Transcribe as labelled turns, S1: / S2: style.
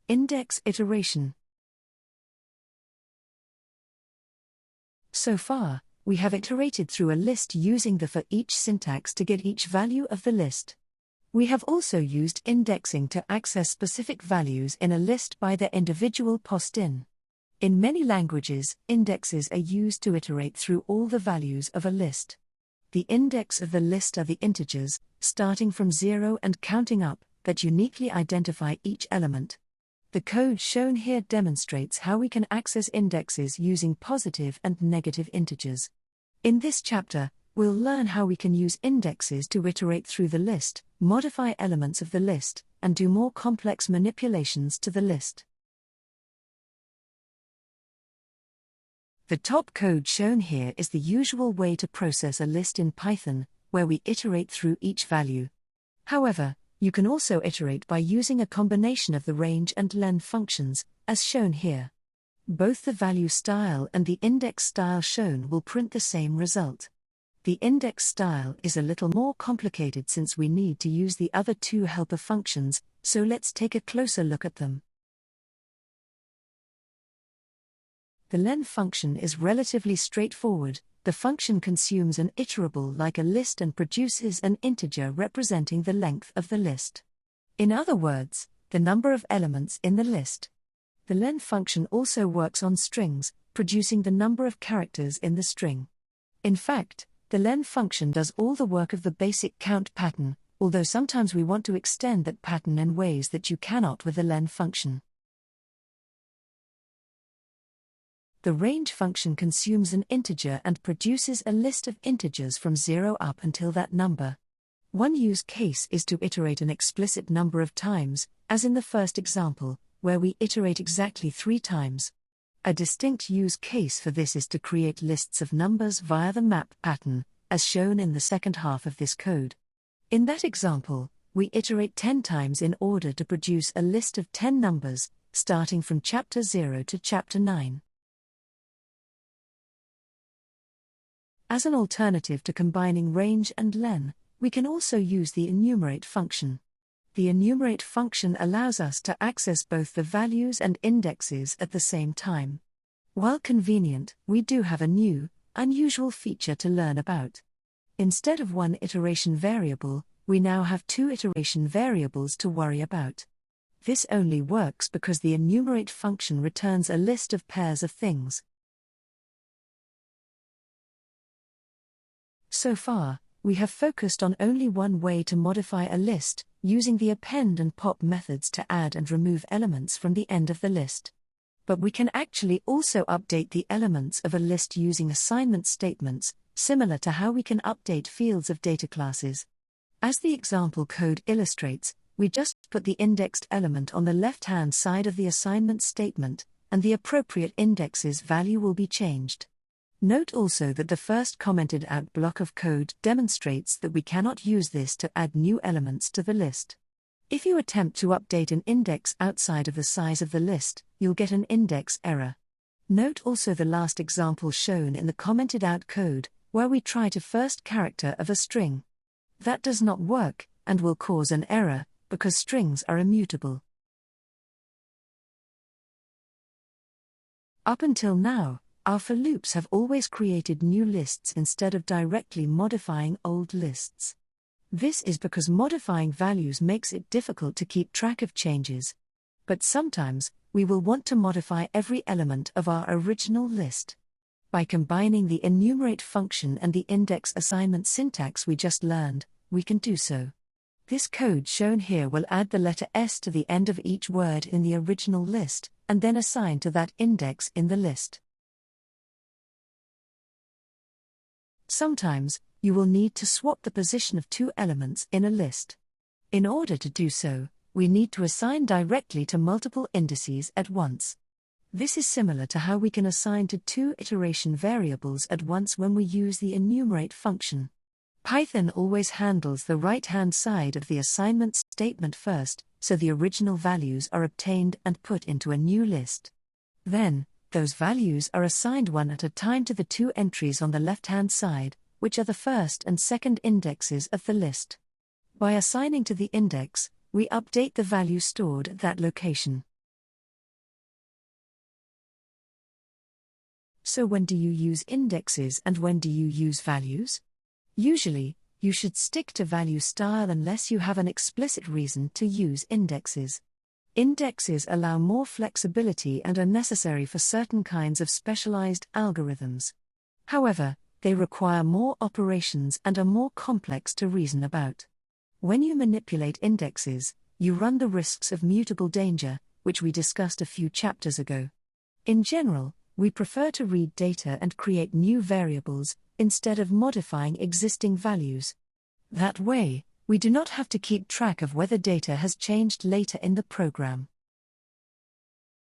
S1: Index iteration. So far, we have iterated through a list using the for each syntax to get each value of the list. We have also used indexing to access specific values in a list by their individual post-in. In many languages, indexes are used to iterate through all the values of a list. The index of the list are the integers, starting from 0 and counting up, that uniquely identify each element. The code shown here demonstrates how we can access indexes using positive and negative integers. In this chapter, we'll learn how we can use indexes to iterate through the list, modify elements of the list, and do more complex manipulations to the list. The top code shown here is the usual way to process a list in Python, where we iterate through each value. However, you can also iterate by using a combination of the range and len functions, as shown here. Both the value style and the index style shown will print the same result. The index style is a little more complicated since we need to use the other two helper functions, so let's take a closer look at them. The len function is relatively straightforward. The function consumes an iterable like a list and produces an integer representing the length of the list. In other words, the number of elements in the list. The len function also works on strings, producing the number of characters in the string. In fact, the len function does all the work of the basic count pattern, although sometimes we want to extend that pattern in ways that you cannot with the len function. The range function consumes an integer and produces a list of integers from 0 up until that number. One use case is to iterate an explicit number of times, as in the first example, where we iterate exactly 3 times. A distinct use case for this is to create lists of numbers via the map pattern, as shown in the second half of this code. In that example, we iterate 10 times in order to produce a list of 10 numbers, starting from chapter 0 to chapter 9. As an alternative to combining range and len, we can also use the enumerate function. The enumerate function allows us to access both the values and indexes at the same time. While convenient, we do have a new, unusual feature to learn about. Instead of one iteration variable, we now have 2 iteration variables to worry about. This only works because the enumerate function returns a list of pairs of things. So far, we have focused on only one way to modify a list, using the append and pop methods to add and remove elements from the end of the list. But we can actually also update the elements of a list using assignment statements, similar to how we can update fields of data classes. As the example code illustrates, we just put the indexed element on the left-hand side of the assignment statement, and the appropriate index's value will be changed. Note also that the first commented out block of code demonstrates that we cannot use this to add new elements to the list. If you attempt to update an index outside of the size of the list, you'll get an index error. Note also the last example shown in the commented out code, where we try to first character of a string. That does not work, and will cause an error, because strings are immutable. Up until now, our for loops have always created new lists instead of directly modifying old lists. This is because modifying values makes it difficult to keep track of changes. But sometimes, we will want to modify every element of our original list. By combining the enumerate function and the index assignment syntax we just learned, we can do so. This code shown here will add the letter S to the end of each word in the original list, and then assign to that index in the list. Sometimes, you will need to swap the position of 2 elements in a list. In order to do so, we need to assign directly to multiple indices at once. This is similar to how we can assign to 2 iteration variables at once when we use the enumerate function. Python always handles the right-hand side of the assignment statement first, so the original values are obtained and put into a new list. Then, those values are assigned one at a time to the 2 entries on the left-hand side, which are the first and second indexes of the list. By assigning to the index, we update the value stored at that location. So when do you use indexes and when do you use values? Usually, you should stick to value style unless you have an explicit reason to use indexes. Indexes allow more flexibility and are necessary for certain kinds of specialized algorithms. However, they require more operations and are more complex to reason about. When you manipulate indexes, you run the risks of mutable danger, which we discussed a few chapters ago. In general, we prefer to read data and create new variables, instead of modifying existing values. That way, we do not have to keep track of whether data has changed later in the program.